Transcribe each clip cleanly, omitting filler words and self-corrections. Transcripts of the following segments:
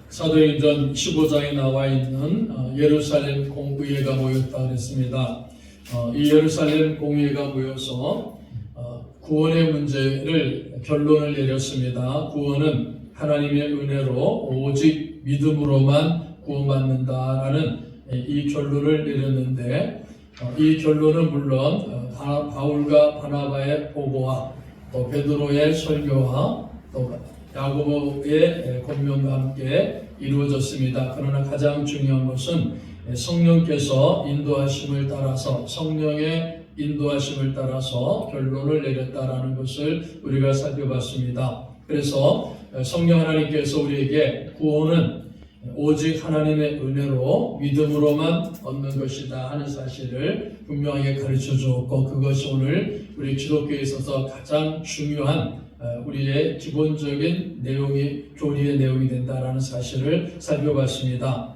사도행전 15장에 나와 있는 예루살렘 공의회가 모였다 그랬습니다. 이 예루살렘 공의회가 모여서 구원의 문제를 결론을 내렸습니다. 구원은 하나님의 은혜로 오직 믿음으로만 구원받는다라는 이 결론을 내렸는데, 이 결론은 물론 바울과 바나바의 보고와 또 베드로의 설교와 또 야고보의 권면과 함께 이루어졌습니다. 그러나 가장 중요한 것은 성령께서 인도하심을 따라서, 성령의 인도하심을 따라서 결론을 내렸다라는 것을 우리가 살펴봤습니다. 그래서 성령 하나님께서 우리에게 구원은 오직 하나님의 은혜로 믿음으로만 얻는 것이다 하는 사실을 분명하게 가르쳐 주었고, 그것이 오늘 우리 기독교에 있어서 가장 중요한 우리의 기본적인 교리의 내용이 된다라는 사실을 살펴봤습니다.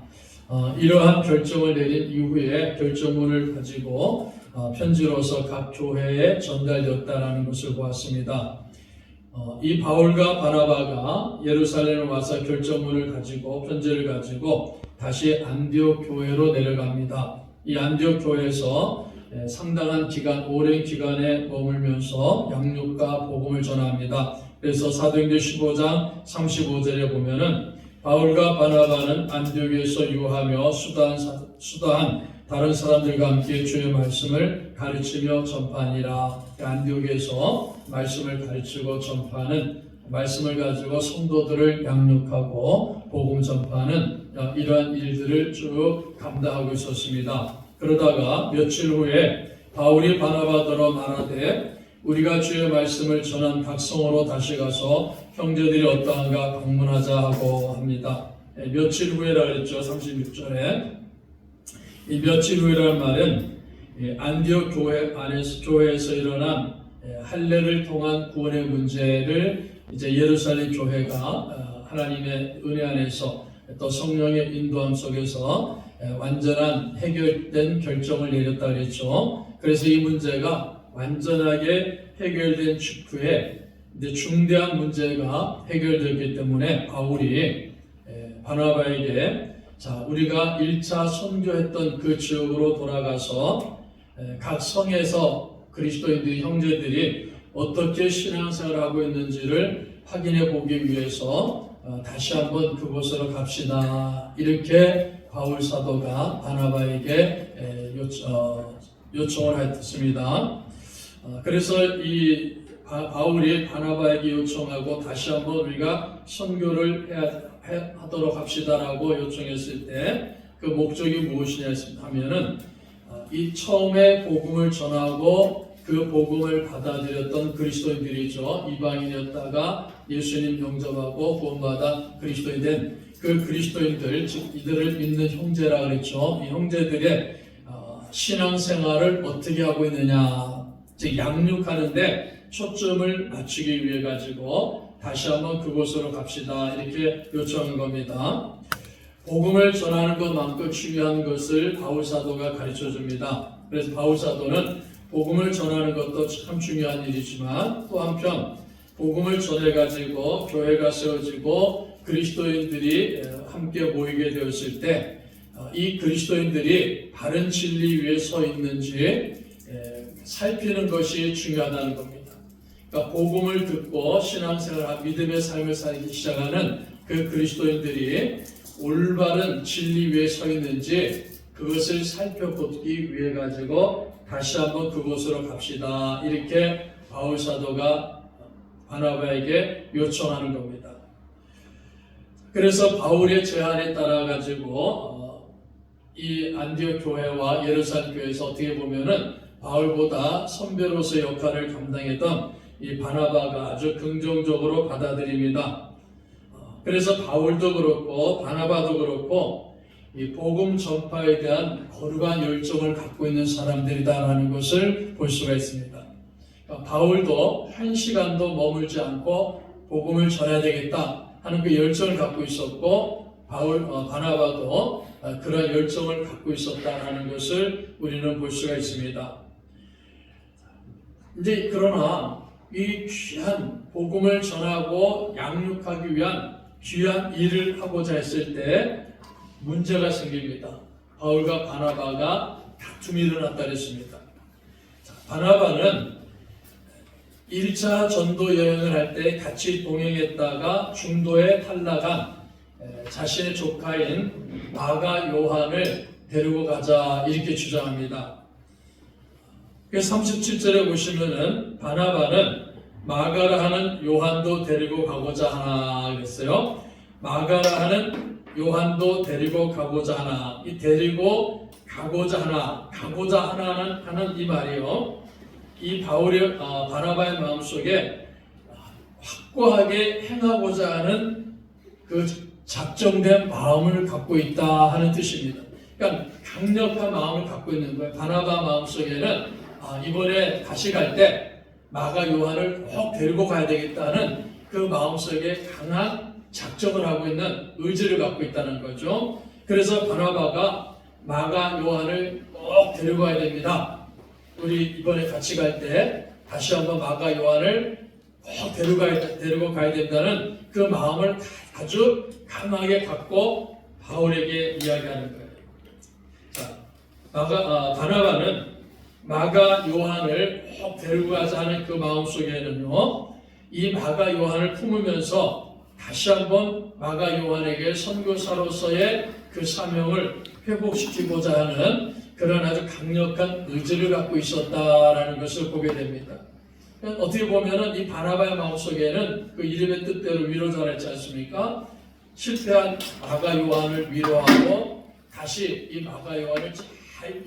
이러한 결정을 내린 이후에 결정문을 가지고 편지로서 각 교회에 전달되었다라는 것을 보았습니다. 이 바울과 바나바가 예루살렘에 와서 결정문을 가지고 편지를 가지고 다시 안디옥 교회로 내려갑니다. 이 안디옥 교회에서 상당한 기간, 오랜 기간에 머물면서 양육과 복음을 전합니다. 그래서 사도행전 15장 35절에 보면은 바울과 바나바는 안디옥에서 유하며 수다한 다른 사람들과 함께 주의 말씀을 가르치며 전파하니라. 안디옥에서 말씀을 가르치고 전파하는, 말씀을 가지고 성도들을 양육하고 복음 전파하는 이러한 일들을 쭉 감당하고 있었습니다. 그러다가 며칠 후에 바울이 바나바더러 말하되 우리가 주의 말씀을 전한 각 성으로 다시 가서 형제들이 어떠한가 방문하자 하고 합니다. 며칠 후에라 그랬죠. 36절에 이 며칠 후라는 말은 안디옥 교회에서 일어난 할례를 통한 구원의 문제를 이제 예루살렘 교회가 하나님의 은혜 안에서 또 성령의 인도함 속에서 완전한 해결된 결정을 내렸다 그랬죠. 그래서 이 문제가 완전하게 해결된 직후에 이제 중대한 문제가 해결되기 때문에 바울이 바나바에게 우리가 1차 선교했던 그 지역으로 돌아가서 각 성에서 그리스도인들 형제들이 어떻게 신앙생활을 하고 있는지를 확인해 보기 위해서 다시 한번 그곳으로 갑시다. 이렇게 바울 사도가 바나바에게 요청을 했습니다. 그래서 이 바울이 바나바에게 요청하고 다시 한번 우리가 선교를 하도록 합시다라고 요청했을 때 그 목적이 무엇이냐 하면은 이 처음에 복음을 전하고 그 복음을 받아들였던 그리스도인들이죠. 이방인이었다가 예수님 영접하고 구원받아 그리스도인 된 그 그리스도인들, 즉 이들을 믿는 형제라 그랬죠. 이 형제들의 신앙생활을 어떻게 하고 있느냐, 즉 양육하는데 초점을 맞추기 위해 가지고 다시 한번 그곳으로 갑시다 이렇게 요청한 겁니다. 복음을 전하는 것만큼 중요한 것을 바울 사도가 가르쳐 줍니다. 그래서 바울 사도는 복음을 전하는 것도 참 중요한 일이지만 또 한편 복음을 전해 가지고 교회가 세워지고 그리스도인들이 함께 모이게 되었을 때 이 그리스도인들이 바른 진리 위에 서 있는지 살피는 것이 중요하다는 겁니다. 그러니까 복음을 듣고 신앙생활, 믿음의 삶을 살기 시작하는 그 그리스도인들이 올바른 진리 위에 서 있는지 그것을 살펴보기 위해 가지고 다시 한번 그곳으로 갑시다. 이렇게 바울 사도가 바나바에게 요청하는 겁니다. 그래서 바울의 제안에 따라 가지고 이 안디옥 교회와 예루살렘 교회에서 어떻게 보면은 바울보다 선배로서 역할을 감당했던 이 바나바가 아주 긍정적으로 받아들입니다. 그래서 바울도 그렇고 바나바도 그렇고 이 복음 전파에 대한 거룩한 열정을 갖고 있는 사람들이다라는 것을 볼 수가 있습니다. 그러니까 바울도 한 시간도 머물지 않고 복음을 전해야 되겠다 하는 그 열정을 갖고 있었고, 바나바도 그런 열정을 갖고 있었다라는 것을 우리는 볼 수가 있습니다. 이제 그러나 이 귀한 복음을 전하고 양육하기 위한 귀한 일을 하고자 했을 때 문제가 생깁니다. 바울과 바나바가 다툼이 일어났다 그랬습니다. 바나바는 1차 전도 여행을 할 때 같이 동행했다가 중도에 탈락한 자신의 조카인 마가 요한을 데리고 가자 이렇게 주장합니다. 37절에 보시면은 바나바는 마가라 하는 요한도 데리고 가고자 하나 그랬어요. 마가라 하는 요한도 데리고 가고자 하나. 이 데리고 가고자 하나, 가고자 하는 이 말이요. 이 바울의 바나바의 마음속에 확고하게 행하고자 하는 그 작정된 마음을 갖고 있다 하는 뜻입니다. 그러니까 강력한 마음을 갖고 있는 거예요. 바나바 마음속에는 이번에 다시 갈 때 마가 요한을 꼭 데리고 가야 되겠다는 그 마음속에 강한 작정을 하고 있는 의지를 갖고 있다는 거죠. 그래서 바나바가 마가 요한을 꼭 데리고 가야 됩니다. 우리 이번에 같이 갈 때 다시 한번 마가 요한을 꼭 데리고 가야 된다는 그 마음을 아주 강하게 갖고 바울에게 이야기하는 거예요. 자, 바나바는 마가 요한을 꼭 데리고 가자 하는 그 마음 속에는요, 이 마가 요한을 품으면서 다시 한번 마가 요한에게 선교사로서의 그 사명을 회복시키고자 하는 그런 아주 강력한 의지를 갖고 있었다라는 것을 보게 됩니다. 어떻게 보면은 이 바나바의 마음속에는 그 이름의 뜻대로 위로자 했지 않습니까? 실패한 마가 요한을 위로하고 다시 이 마가 요한을 잘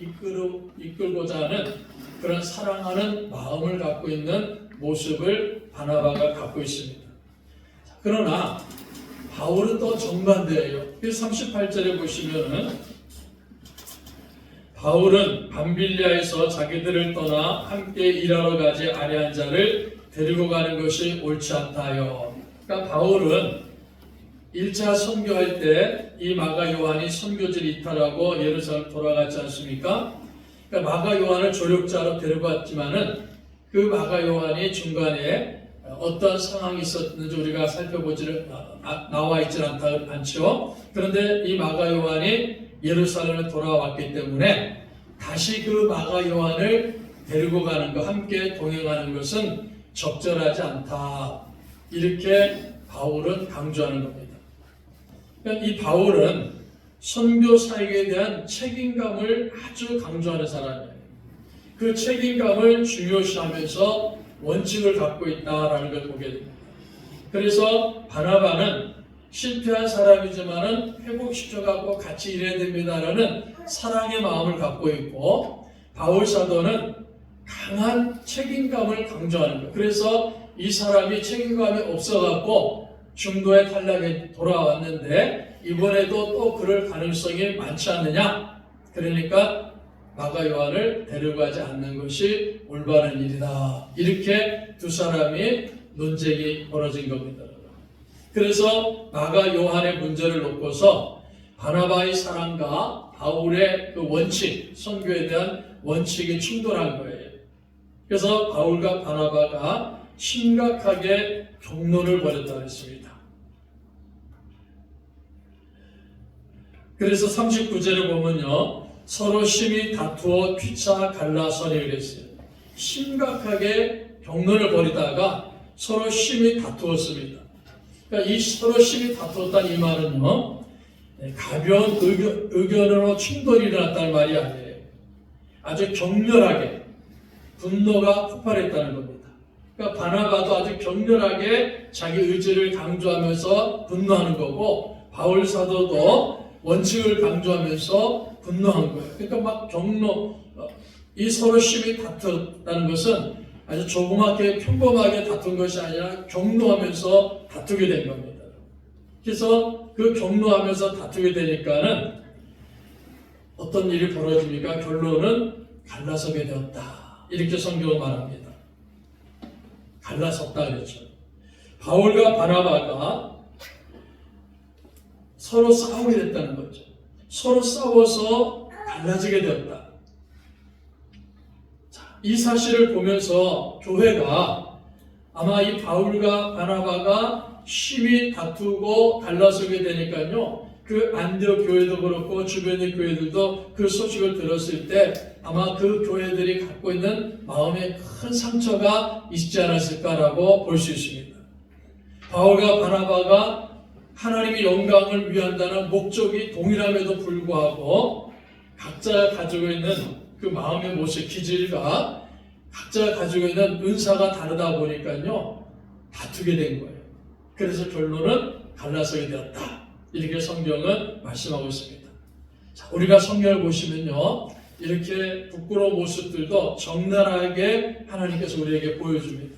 이끌고자 하는 그런 사랑하는 마음을 갖고 있는 모습을 바나바가 갖고 있습니다. 그러나 바울은 또 정반대예요. 38절에 보시면은 바울은 밤빌리아에서 자기들을 떠나 함께 일하러 가지 아니한 자를 데리고 가는 것이 옳지 않다요. 그러니까 바울은 1차 선교할 때 이 마가 요한이 선교지를 이탈하고 예루살렘 돌아갔지 않습니까? 그러니까 마가 요한을 조력자로 데려갔지만은 그 마가 요한이 중간에 어떤 상황이 있었는지 우리가 살펴보지를 나와 있지 않죠. 그런데 이 마가 요한이 예루살렘에 돌아왔기 때문에 다시 그 마가 요한을 데리고 가는 것, 함께 동행하는 것은 적절하지 않다. 이렇게 바울은 강조하는 겁니다. 그러니까 이 바울은 선교 사역에 대한 책임감을 아주 강조하는 사람이에요. 그 책임감을 중요시하면서 원칙을 갖고 있다라는 걸 보게 됩니다. 그래서 바나바는 실패한 사람이지만은 회복시켜갖고 같이 일해야 됩니다라는 사랑의 마음을 갖고 있고, 바울 사도는 강한 책임감을 강조하는 거예요. 그래서 이 사람이 책임감이 없어갖고 중도에 탈락해 돌아왔는데 이번에도 또 그럴 가능성이 많지 않느냐? 그러니까 마가 요한을 데려가지 않는 것이 올바른 일이다. 이렇게 두 사람이 논쟁이 벌어진 겁니다. 그래서 마가 요한의 문제를 놓고서 바나바의 사랑과 바울의 그 원칙, 선교에 대한 원칙이 충돌한 거예요. 그래서 바울과 바나바가 심각하게 경론을 벌였다고 했습니다. 그래서 39절에 보면요, 서로 심히 다투어 피차 갈라서니 그랬어요. 심각하게 경론을 벌이다가 서로 심히 다투었습니다. 그러니까 이 서로 심히 다투었다는 이 말은요, 가벼운 의견으로 충돌이 일어났다는 말이 아니에요. 아주 격렬하게 분노가 폭발했다는 겁니다. 그러니까 바나바도 아주 격렬하게 자기 의지를 강조하면서 분노하는 거고, 바울 사도도 원칙을 강조하면서 분노한 거예요. 그러니까 막 이 서로 심히 다투었다는 것은 아주 조그맣게 평범하게 다툰 것이 아니라 격노하면서 다투게 된 겁니다. 그래서 그 격노하면서 다투게 되니까는 어떤 일이 벌어집니까? 결론은 갈라서게 되었다. 이렇게 성경은 말합니다. 갈라섰다 그랬죠. 바울과 바나바가 서로 싸우게 됐다는 거죠. 서로 싸워서 갈라지게 되었다. 이 사실을 보면서 교회가 아마 이 바울과 바나바가 심히 다투고 갈라서게 되니까요. 그 안디옥 교회도 그렇고 주변의 교회들도 그 소식을 들었을 때 아마 그 교회들이 갖고 있는 마음에 큰 상처가 있지 않았을까라고 볼 수 있습니다. 바울과 바나바가 하나님의 영광을 위한다는 목적이 동일함에도 불구하고 각자 가지고 있는 그 마음의 모습, 기질과 각자 가지고 있는 은사가 다르다 보니까요 다투게 된 거예요. 그래서 결론은 갈라서게 되었다. 이렇게 성경은 말씀하고 있습니다. 자, 우리가 성경을 보시면요 이렇게 부끄러운 모습들도 적나라하게 하나님께서 우리에게 보여줍니다.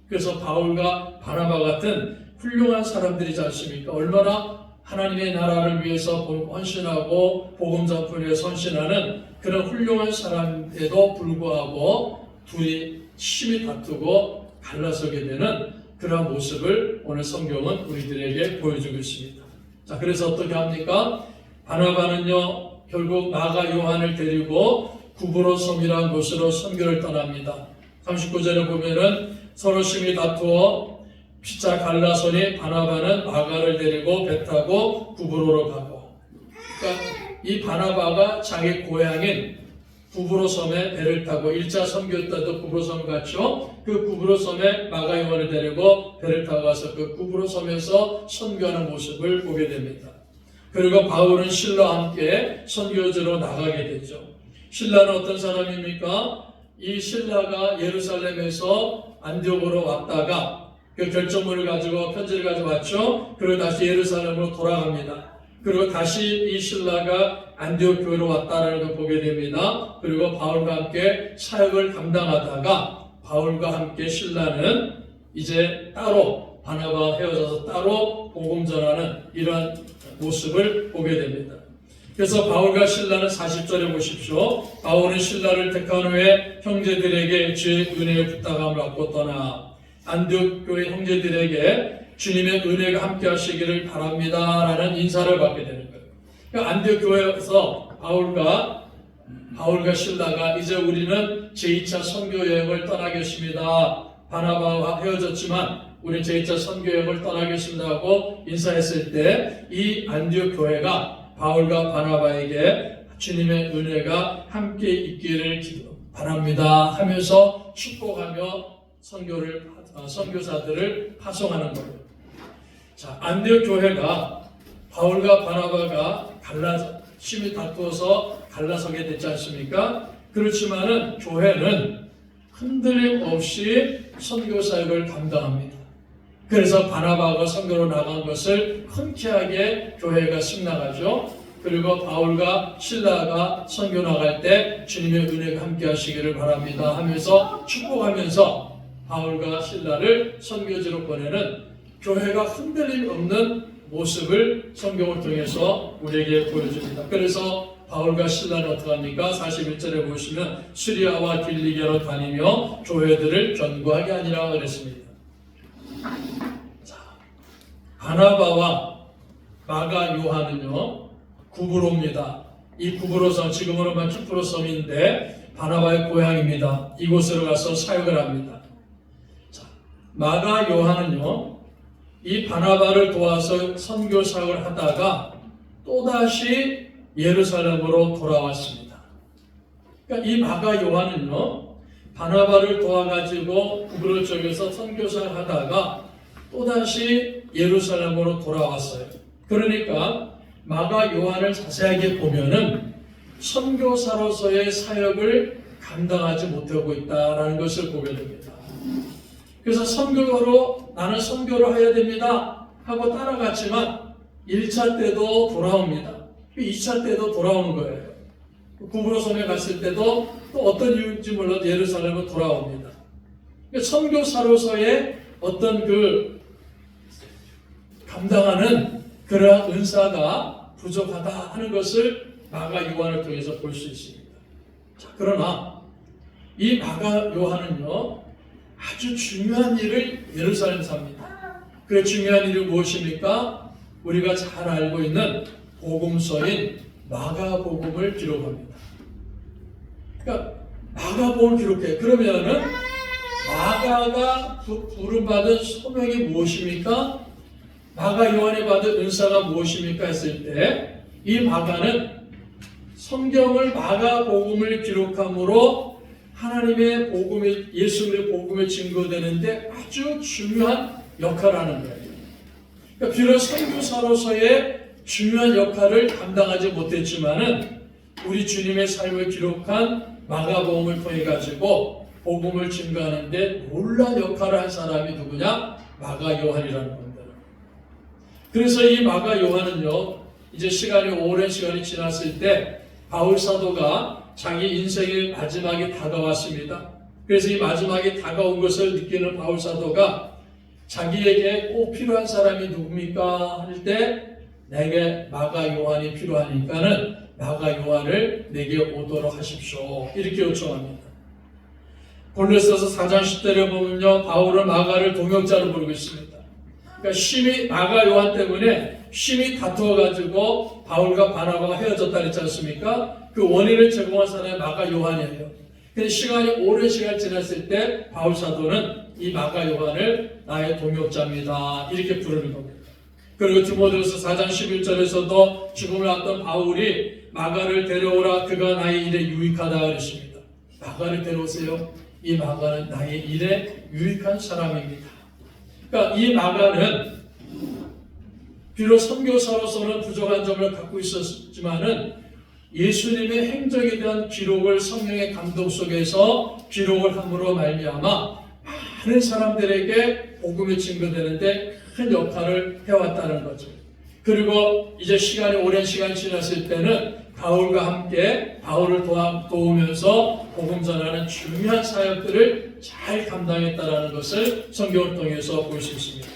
그래서 바울과 바나바 같은 훌륭한 사람들이지 않습니까? 얼마나 하나님의 나라를 위해서 헌신하고 복음 전파를 위해서 헌신하는 그런 훌륭한 사람에도 불구하고 둘이 심히 다투고 갈라서게 되는 그런 모습을 오늘 성경은 우리들에게 보여주고 있습니다. 자, 그래서 어떻게 합니까? 바나바는요 결국 마가 요한을 데리고 구브로 섬이라는 곳으로 선교를 떠납니다. 39절에 보면은 서로 심히 다투어 피차 갈라서니 바나바는 마가를 데리고 배 타고 구브로로 가고, 그러니까 이 바나바가 자기 고향인 구브로 섬에 배를 타고 1차 선교 때도 구브로 섬을 갔죠. 그 구브로 섬에 마가 요한을 데리고 배를 타고 가서 그 구브로 섬에서 선교하는 모습을 보게 됩니다. 그리고 바울은 실라와 함께 선교지로 나가게 되죠. 실라는 어떤 사람입니까? 이 실라가 예루살렘에서 안디옥으로 왔다가 그 결정문을 가지고 편지를 가지고 왔죠. 그리고 다시 예루살렘으로 돌아갑니다. 그리고 다시 이 실라가 안디옥 교회로 왔다는 걸 보게 됩니다. 그리고 바울과 함께 사역을 감당하다가 바울과 함께 실라는 이제 따로 바나바와 헤어져서 따로 복음 전하는 이런 모습을 보게 됩니다. 그래서 바울과 실라는 40절에 보십시오. 바울은 실라를 택한 후에 형제들에게 주의 은혜의 부탁함을 받고 떠나 안디옥 교회 형제들에게 주님의 은혜가 함께 하시기를 바랍니다 라는 인사를 받게 되는 거예요. 그러니까 안디옥 교회에서 바울과 실라가 이제 우리는 제2차 선교 여행을 떠나겠습니다. 바나바와 헤어졌지만 우리 제2차 선교 여행을 떠나겠습니다 하고 인사했을 때 이 안디옥 교회가 바울과 바나바에게 주님의 은혜가 함께 있기를 바랍니다 하면서 축복하며 선교사들을 파송하는 거예요. 자, 안디옥 교회가 바울과 바나바가 심히 다투어서 갈라서게 됐지 않습니까? 그렇지만은 교회는 흔들림 없이 선교 사역을 감당합니다. 그래서 바나바가 선교로 나간 것을 흔쾌하게 교회가 승낙하죠. 그리고 바울과 실라가 선교 나갈 때 주님의 은혜가 함께 하시기를 바랍니다 하면서 축복하면서 바울과 실라를 선교지로 보내는 교회가 흔들림 없는 모습을 성경을 통해서 우리에게 보여줍니다. 그래서 바울과 실라는 어떻게 합니까? 41절에 보시면 시리아와 길리기아로 다니며 교회들을 견고하게 하니라 그랬습니다. 자, 바나바와 마가 요한은요 구브로입니다. 이 구브로섬, 지금으로만 키프로 섬인데 바나바의 고향입니다. 이곳으로 가서 사역을 합니다. 자, 마가 요한은요 이 바나바를 도와서 선교 사역을 하다가 또다시 예루살렘으로 돌아왔습니다. 그러니까 이 마가 요한은요 바나바를 도와가지고 구브로 쪽에서 선교 사역을 하다가 또다시 예루살렘으로 돌아왔어요. 그러니까 마가 요한을 자세하게 보면은 선교사로서의 사역을 감당하지 못하고 있다는 것을 보게 됩니다. 그래서 선교로 나는 선교를 해야 됩니다 하고 따라갔지만 1차 때도 돌아옵니다. 2차 때도 돌아오는 거예요. 구브로 섬에 갔을 때도 또 어떤 이유인지 몰라도 예루살렘으로 돌아옵니다. 그러니까 선교사로서의 어떤 그 감당하는 그러한 은사가 부족하다 하는 것을 마가 요한을 통해서 볼 수 있습니다. 자, 그러나 이 마가 요한은요 아주 중요한 일을 예루살렘에서 합니다. 그 중요한 일이 무엇입니까? 우리가 잘 알고 있는 복음서인 마가복음을 기록합니다. 그러니까 마가복음을 기록해. 그러면은 마가가 부름받은 소명이 무엇입니까? 마가 요한이 받은 은사가 무엇입니까 했을 때 이 마가는 성경을 마가복음을 기록함으로 하나님의 복음이 예수의 복음에 증거되는데 아주 중요한 역할을 하는 거예요. 그러니까 비록 선교사로서의 중요한 역할을 감당하지 못했지만은 우리 주님의 삶을 기록한 마가복음을 통해 가지고 복음을 증거하는데 놀라운 역할을 한 사람이 누구냐? 마가 요한이라는 겁니다. 그래서 이 마가 요한은요, 이제 오랜 시간이 지났을 때 바울 사도가 자기 인생의 마지막이 다가왔습니다. 그래서 이 마지막이 다가온 것을 느끼는 바울 사도가 자기에게 꼭 필요한 사람이 누굽니까? 할 때 내게 마가 요한이 필요하니까는 마가 요한을 내게 오도록 하십시오. 이렇게 요청합니다. 골로새서 4장 10절에 보면요, 바울은 마가를 동역자로 부르고 있습니다. 그러니까 심히 마가 요한 때문에 심히 다투어가지고 바울과 바나바가 헤어졌다 그랬지 않습니까? 그 원인을 제공한 사람이 마가 요한이에요. 근데 오랜 시간 지났을 때 바울 사도는 이 마가 요한을 나의 동역자입니다. 이렇게 부르는 겁니다. 그리고 디모데후서 4장 11절에서도 죽음을 앞둔 바울이 마가를 데려오라, 그가 나의 일에 유익하다 그랬습니다. 마가를 데려오세요. 이 마가는 나의 일에 유익한 사람입니다. 그러니까 이 마가는 비록 선교사로서는 부족한 점을 갖고 있었지만은 예수님의 행적에 대한 기록을 성령의 감동 속에서 기록을 함으로 말미암아 많은 사람들에게 복음이 증거되는데 큰 역할을 해왔다는 거죠. 그리고 이제 오랜 시간이 지났을 때는 바울과 함께 바울을 도우면서 복음 전하는 중요한 사역들을 잘 감당했다는 것을 성경을 통해서 볼 수 있습니다.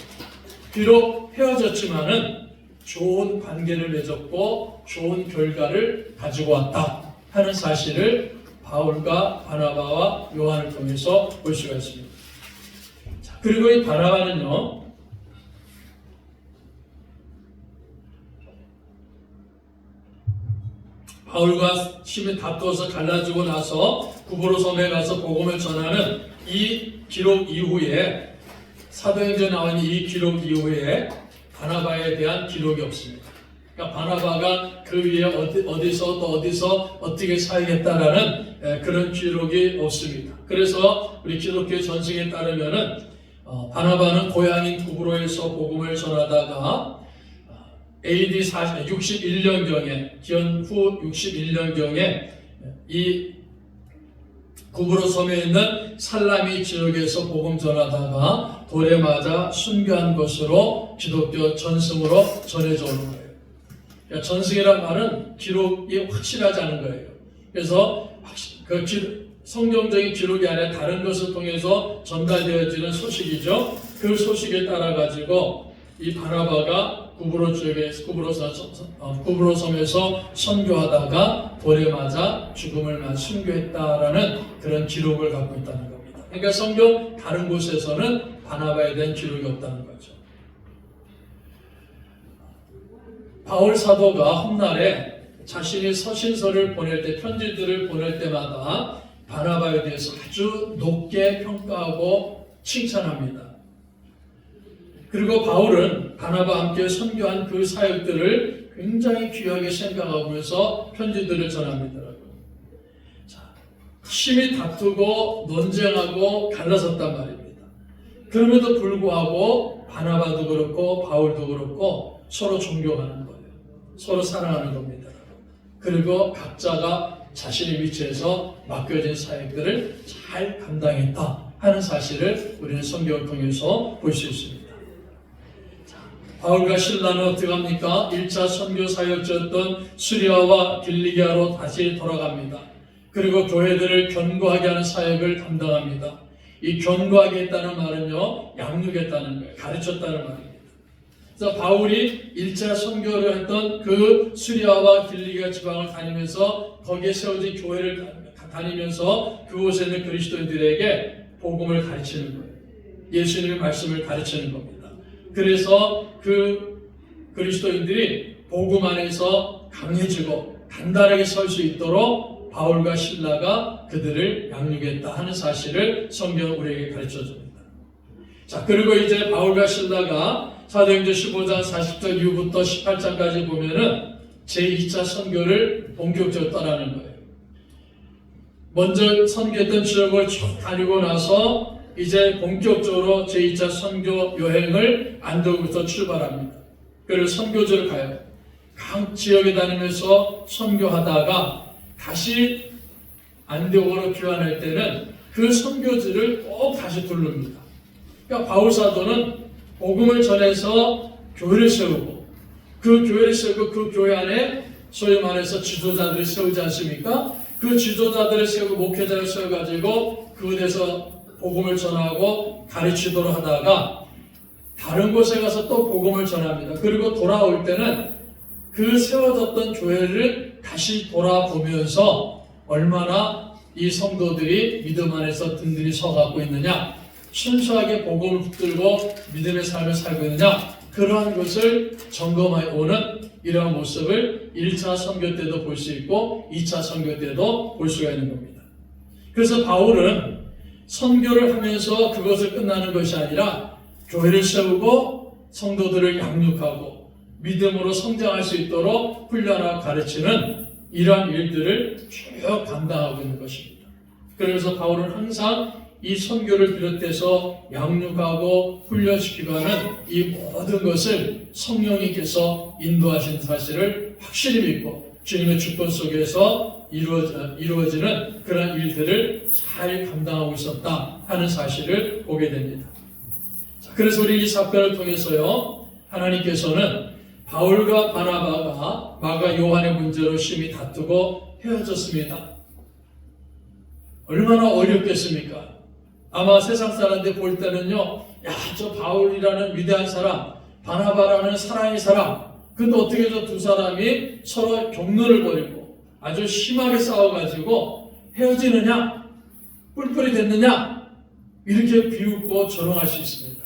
비록 헤어졌지만은 좋은 관계를 맺었고 좋은 결과를 가지고 왔다 하는 사실을 바울과 바나바와 요한을 통해서 볼 수가 있습니다. 자, 그리고 이 바나바는요, 바울과 심히 다투어서 갈라지고 나서 구브로 섬에 가서 복음을 전하는 이 기록 이후에, 사도행전에 나온 이 기록 이후에 바나바에 대한 기록이 없습니다. 그러니까 바나바가 그 위에 어디서 어떻게 사역했다라는 그런 기록이 없습니다. 그래서 우리 기독교 전승에 따르면은 바나바는 고향인 구브로에서 복음을 전하다가 AD 61년경에 기원후 61년경에 이 구브로 섬에 있는 살라미 지역에서 복음 전하다가 돌에 맞아 순교한 것으로 기독교 전승으로 전해져 오는 거예요. 그러니까 전승이란 말은 기록이 확실하지 않은 거예요. 그래서 성경적인 기록이 아니라 다른 것을 통해서 전달되어지는 소식이죠. 그 소식에 따라 가지고 이 바나바가 구브로 섬에서 선교하다가 돌에 맞아 죽음을 순교했다라는 그런 기록을 갖고 있다는 겁니다. 그러니까 성경 다른 곳에서는 바나바에 대한 기록이 없다는 거죠. 바울 사도가 훗날에 자신이 서신서를 보낼 때, 편지들을 보낼 때마다 바나바에 대해서 아주 높게 평가하고 칭찬합니다. 그리고 바울은 바나바와 함께 선교한 그 사역들을 굉장히 귀하게 생각하면서 편지들을 전합니다. 자, 심히 다투고 논쟁하고 갈라섰단 말입니다. 그럼에도 불구하고 바나바도 그렇고 바울도 그렇고 서로 존경하는 거예요. 서로 사랑하는 겁니다. 그리고 각자가 자신의 위치에서 맡겨진 사역들을 잘 감당했다 하는 사실을 우리는 성경을 통해서 볼 수 있습니다. 바울과 실라는 어떻게 합니까? 1차 선교 사역지였던 수리아와 길리기아로 다시 돌아갑니다. 그리고 교회들을 견고하게 하는 사역을 담당합니다. 이 견고하게 했다는 말은요, 양육했다는 거예요. 가르쳤다는 말입니다. 그래서 바울이 1차 선교를 했던 그 수리아와 길리기아 지방을 다니면서 거기에 세워진 교회를 다니면서 그곳에 있는 그리스도인들에게 복음을 가르치는 거예요. 예수님의 말씀을 가르치는 겁니다. 그래서 그 그리스도인들이 복음 안에서 강해지고 단단하게 설 수 있도록 바울과 실라가 그들을 양육했다 하는 사실을 성경은 우리에게 가르쳐 줍니다. 자, 그리고 이제 바울과 실라가 사도행전 15장 40절 이후부터 18장까지 보면은 제2차 선교를 본격적으로 떠나는 거예요. 먼저 선교했던 지역을 쭉 다니고 나서 이제 본격적으로 제2차 선교 여행을 안디옥부터 출발합니다. 그래서 선교지를 가요. 각 지역에 다니면서 선교하다가 다시 안디옥으로 귀환할 때는 그 선교지를 꼭 다시 둘릅니다. 그러니까 바울 사도는 복음을 전해서 교회를 세우고 그 교회를 세우고 그 교회 안에 소위 말해서 지도자들을 세우지 않습니까? 그 지도자들을 세우고 목회자를 세워가지고 그곳에서 복음을 전하고 가르치도록 하다가 다른 곳에 가서 또 복음을 전합니다. 그리고 돌아올 때는 그 세워졌던 교회를 다시 돌아보면서 얼마나 이 성도들이 믿음 안에서 든든히 서갖고 있느냐, 순수하게 복음을 붙들고 믿음의 삶을 살고 있느냐, 그러한 것을 점검해 오는 이러한 모습을 1차 선교 때도 볼 수 있고 2차 선교 때도 볼 수가 있는 겁니다. 그래서 바울은 선교를 하면서 그것을 끝나는 것이 아니라 교회를 세우고 성도들을 양육하고 믿음으로 성장할 수 있도록 훈련하고 가르치는 이러한 일들을 쭉 감당하고 있는 것입니다. 그래서 바울은 항상 이 선교를 비롯해서 양육하고 훈련시키고 하는 이 모든 것을 성령님께서 인도하신 사실을 확실히 믿고 주님의 주권 속에서 이루어지는 그런 일들을 잘 감당하고 있었다 하는 사실을 보게 됩니다. 자, 그래서 우리 이 사건을 통해서요, 하나님께서는 바울과 바나바가 마가 요한의 문제로 심히 다투고 헤어졌습니다. 얼마나 어렵겠습니까? 아마 세상 사람들 볼 때는요, 야, 저 바울이라는 위대한 사람, 바나바라는 사랑의 사람, 근데 어떻게 저 두 사람이 서로 경로를 벌이고 아주 심하게 싸워가지고 헤어지느냐, 뿔뿔이 됐느냐, 이렇게 비웃고 조롱할 수 있습니다.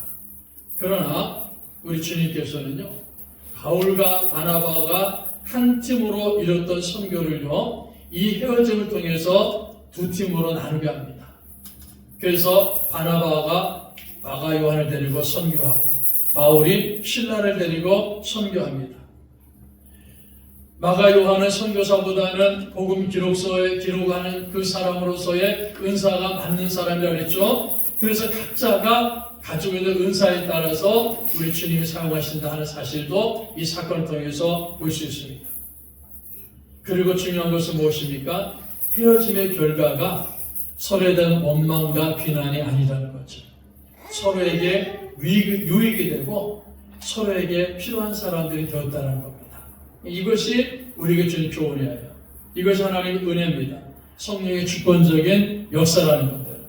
그러나 우리 주님께서는요, 바울과 바나바가 한 팀으로 이뤘던 선교를요, 이 헤어짐을 통해서 두 팀으로 나누게 합니다. 그래서 바나바가 마가 요한을 데리고 선교하고 바울이 실라를 데리고 선교합니다. 마가 요한은 선교사보다는 복음 기록서에 기록하는 그 사람으로서의 은사가 맞는 사람이라고 했죠. 그래서 각자가 가지고 있는 은사에 따라서 우리 주님이 사용하신다 하는 사실도 이 사건을 통해서 볼 수 있습니다. 그리고 중요한 것은 무엇입니까? 헤어짐의 결과가 서로에 대한 원망과 비난이 아니라는 거죠. 서로에게 유익이 되고 서로에게 필요한 사람들이 되었다는 겁니다. 이것이 우리에게 주는 교훈이에요. 이것이 하나님의 은혜입니다. 성령의 주권적인 역사라는 것들.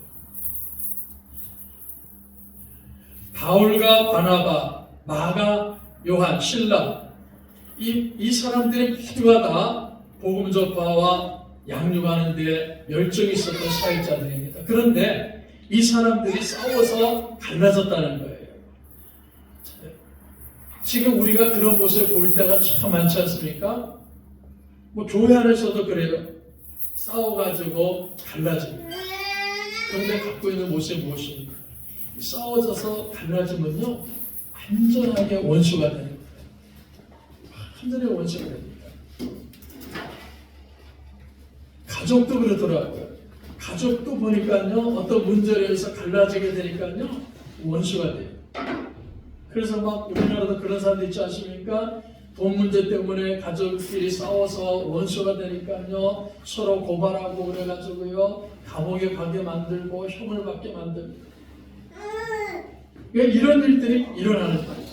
바울과 바나바, 마가, 요한, 실라, 이 사람들이 모두가 다 복음 전파와 양육하는 데 열정이 있었던 사역자들입니다. 그런데 이 사람들이 싸워서 갈라졌다는 거예요. 지금 우리가 그런 모습을 볼 때가 참 많지 않습니까? 뭐 교회 안에서도 그래요. 싸워가지고 갈라집니다. 그런데 갖고 있는 모습이 무엇입니까? 싸워져서 갈라지면요, 완전하게 원수가 되는 거예요. 완전히 원수가 됩니다. 가족도 그렇더라고요. 가족도 보니까요, 어떤 문제로 해서 갈라지게 되니까요, 원수가 돼요. 그래서 막 우리나라도 그런 사람들 있지 않습니까? 돈 문제 때문에 가족끼리 싸워서 원수가 되니까요, 서로 고발하고 그래가지고요, 감옥에 가게 만들고 형을 받게 만들고. 이런 일들이 일어나는 거예요.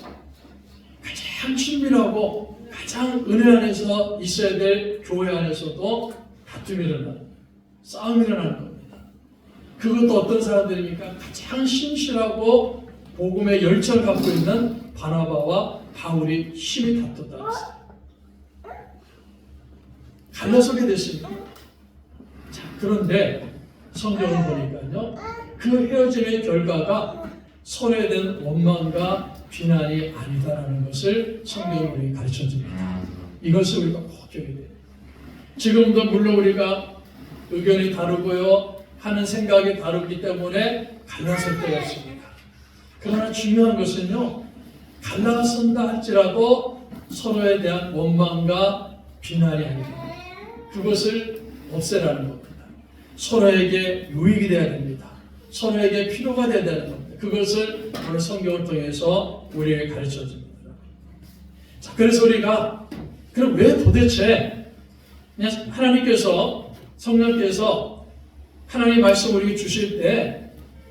가장 친밀하고 가장 은혜 안에서 있어야 될 교회 안에서도 다툼이 일어나는, 싸움이 일어나는 겁니다. 그것도 어떤 사람들입니까? 가장 신실하고 복음의 열정을 갖고 있는 바나바와 바울이 심히 다투다 했어요. 갈라서게 됐습니다. 자, 그런데 성경을 보니까요, 그 헤어짐의 결과가 서로에 대한 원망과 비난이 아니다라는 것을 성경이 우리에게 가르쳐 줍니다. 이것을 우리가 꼭 기억해야 돼요. 지금도 물론 우리가 의견이 다르고요, 하는 생각이 다르기 때문에 갈라설 때가 있습니다. 그러나 중요한 것은요, 갈라선다 할지라도 서로에 대한 원망과 비난이 아니라 그것을 없애라는 겁니다. 서로에게 유익이 되어야 됩니다. 서로에게 필요가 되어야 되는 겁니다. 그것을 오늘 성경을 통해서 우리에게 가르쳐 줍니다. 자, 그래서 우리가 그럼 왜 도대체 그냥 하나님께서 성령께서 하나님 말씀 우리에게 주실 때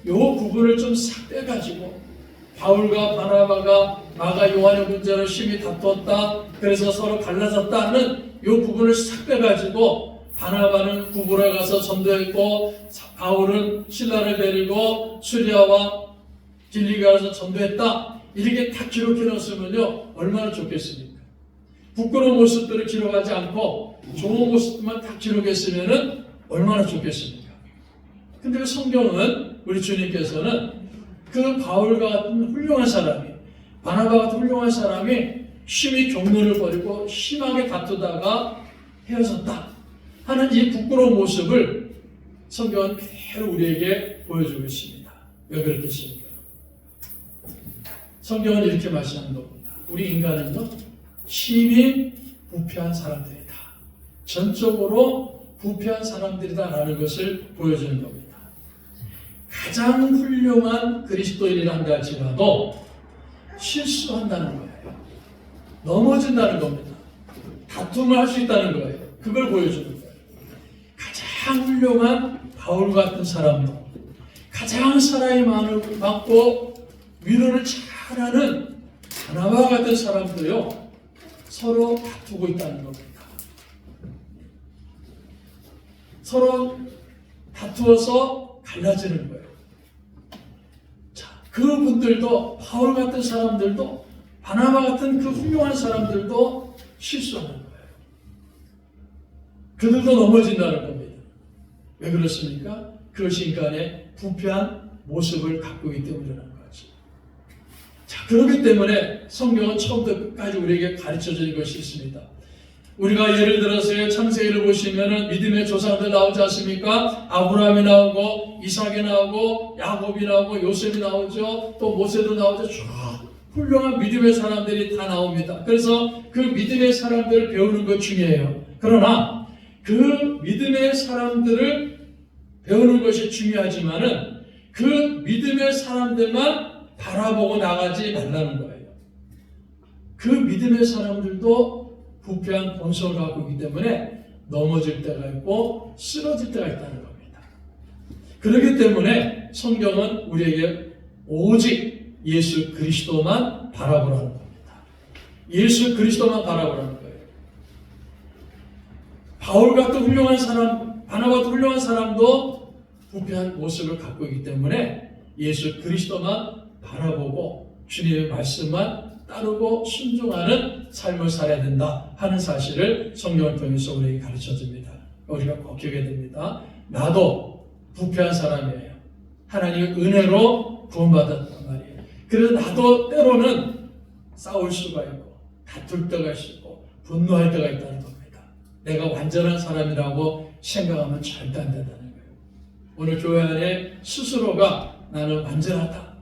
이 부분을 좀 싹 빼가지고 바울과 바나바가 마가 요한의 문제로 심히 다투었다. 그래서 서로 갈라졌다 하는 이 부분을 싹 빼가지고 바나바는 구부에 가서 전도했고 바울은 신라를 데리고 수리아와 길리기아에 가서 전도했다. 이렇게 딱 기록해 놨으면요 얼마나 좋겠습니까? 부끄러운 모습들을 기록하지 않고 좋은 모습만 딱 기록했으면 얼마나 좋겠습니까? 근데 그 성경은 우리 주님께서는 그 바울과 같은 훌륭한 사람이 바나바 같은 훌륭한 사람이 심히 경륜을 벌이고 심하게 다투다가 헤어졌다 하는 이 부끄러운 모습을 성경은 그대로 우리에게 보여주고 있습니다. 왜 그렇겠습니까? 성경은 이렇게 말씀하는 겁니다. 우리 인간은요 심히 부패한 사람들이다. 전적으로 부패한 사람들이다라는 것을 보여주는 겁니다. 가장 훌륭한 그리스도인이라 한다 할지라도 실수한다는 거예요. 넘어진다는 겁니다. 다툼을 할 수 있다는 거예요. 그걸 보여주는 거예요. 가장 훌륭한 바울 같은 사람도 가장 사랑이 많고 위로를 잘하는 바나바 같은 사람도요 서로 다투고 있다는 겁니다. 서로 다투어서 갈라지는 거예요. 자, 그분들도 바울 같은 사람들도 바나바 같은 그 훌륭한 사람들도 실수하는 거예요. 그들도 넘어진다는 겁니다. 왜 그렇습니까? 그것이 인간의 부패한 모습을 갖고 있기 때문이라는 거죠. 자, 그렇기 때문에 성경은 처음부터 끝까지 우리에게 가르쳐 주는 것이 있습니다. 우리가 예를 들어서 창세기를 보시면은 믿음의 조상들 나오지 않습니까? 아브라함이 나오고 이삭이 나오고 야곱이 나오고 요셉이 나오죠. 또 모세도 나오죠. 쭉 훌륭한 믿음의 사람들이 다 나옵니다. 그래서 그 믿음의 사람들을 배우는 것 중요해요. 그러나 그 믿음의 사람들을 배우는 것이 중요하지만은 그 믿음의 사람들만 바라보고 나가지 말라는 거예요. 그 믿음의 사람들도 부패한 본성을 갖고 있기 때문에 넘어질 때가 있고 쓰러질 때가 있다는 겁니다. 그렇기 때문에 성경은 우리에게 오직 예수 그리스도만 바라보라는 겁니다. 예수 그리스도만 바라보라는 거예요. 바울 같은 훌륭한 사람, 바나바 같은 훌륭한 사람도 부패한 모습을 갖고 있기 때문에 예수 그리스도만 바라보고 주님의 말씀만 따르고 순종하는 삶을 살아야 된다 하는 사실을 성경을 통해서 우리에게 가르쳐 줍니다. 우리가 꼭 기억해야 됩니다. 나도 부패한 사람이에요. 하나님의 은혜로 구원받았단 말이에요. 그래서 나도 때로는 싸울 수가 있고 다툴 때가 있고 분노할 때가 있다는 겁니다. 내가 완전한 사람이라고 생각하면 절대 안 된다는 거예요. 오늘 교회 안에 스스로가 나는 완전하다,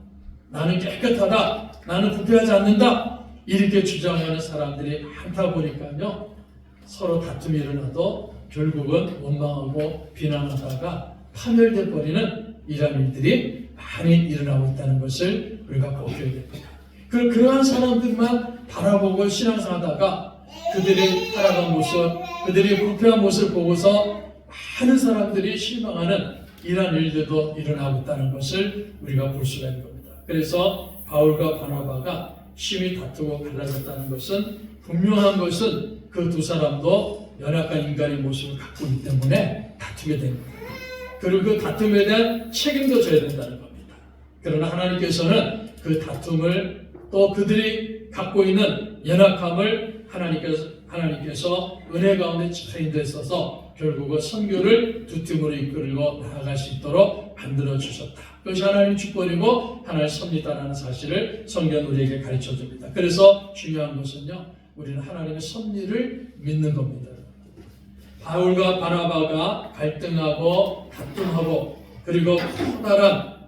나는 깨끗하다, 나는 부패하지 않는다 이렇게 주장하는 사람들이 많다 보니까요 서로 다툼이 일어나도 결국은 원망하고 비난하다가 파멸돼 버리는 이런 일들이 많이 일어나고 있다는 것을 우리가 보셔야 됩니다. 그러한 사람들만 바라보고 신앙생활하다가 그들이 살아간 모습, 그들이 부패한 모습을 보고서 많은 사람들이 실망하는 이러한 일들도 일어나고 있다는 것을 우리가 볼 수가 있는 겁니다. 그래서 바울과 바나바가 심히 다투고 갈라졌다는 것은 분명한 것은 그 두 사람도 연약한 인간의 모습을 갖고 있기 때문에 다투게 됩니다. 그리고 그 다툼에 대한 책임도 져야 된다는 겁니다. 그러나 하나님께서는 그 다툼을 또 그들이 갖고 있는 연약함을 하나님께서 은혜 가운데 잘 인도했어서 결국은 선교를 두 팀으로 이끌고 나아갈 수 있도록 만들어 주셨다. 그것이 하나님의 축복이고 하나님의 섭리다라는 사실을 성경은 우리에게 가르쳐 줍니다. 그래서 중요한 것은요, 우리는 하나님의 섭리를 믿는 겁니다. 바울과 바나바가 갈등하고 다툼하고 그리고 커다란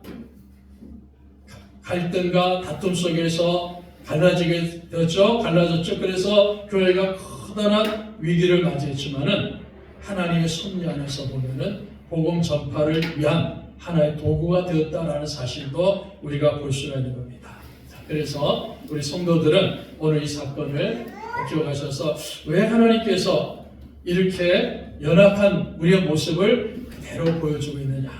갈등과 다툼 속에서 갈라지게 되었죠. 갈라졌죠. 그래서 교회가 커다란 위기를 맞이했지만은 하나님의 섭리 안에서 보면은 복음 전파를 위한 하나의 도구가 되었다라는 사실도 우리가 볼 수가 있는 겁니다. 자, 그래서 우리 성도들은 오늘 이 사건을 기억하셔서 왜 하나님께서 이렇게 연약한 우리의 모습을 그대로 보여주고 있느냐.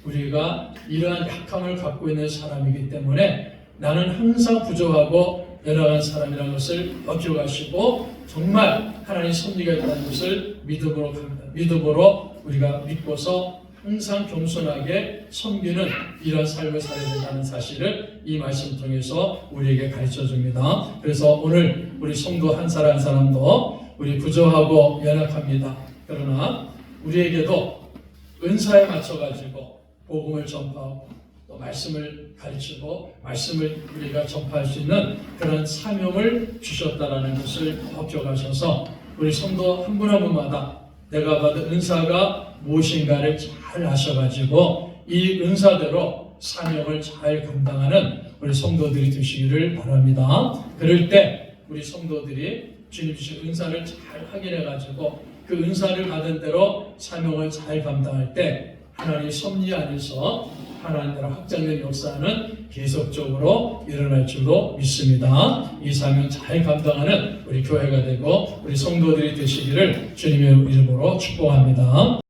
우리가 이러한 약함을 갖고 있는 사람이기 때문에 나는 항상 부족하고 연약한 사람이라는 것을 기억하시고 정말 하나님의 섭리가 있다는 것을 믿음으로 갑니다. 믿음으로 우리가 믿고서 항상 겸손하게 섬기는 이런 삶을 살아야 된다는 사실을 이 말씀 통해서 우리에게 가르쳐 줍니다. 그래서 오늘 우리 성도 한 사람 한 사람도 우리 부족하고 연약합니다. 그러나 우리에게도 은사에 맞춰가지고 복음을 전파하고 또 말씀을 가르치고 말씀을 우리가 전파할 수 있는 그런 사명을 주셨다라는 것을 기억하셔서 우리 성도 한 분 한 분마다 내가 받은 은사가 무엇인가를 잘 아셔가지고 이 은사대로 사명을 잘 감당하는 우리 성도들이 되시기를 바랍니다. 그럴 때 우리 성도들이 주님 주신 은사를 잘 확인해가지고 그 은사를 받은 대로 사명을 잘 감당할 때 하나님의 섭리 안에서 하나님대로 확장된 역사는 계속적으로 일어날 줄로 믿습니다. 이 사명 잘 감당하는 우리 교회가 되고 우리 성도들이 되시기를 주님의 이름으로 축복합니다.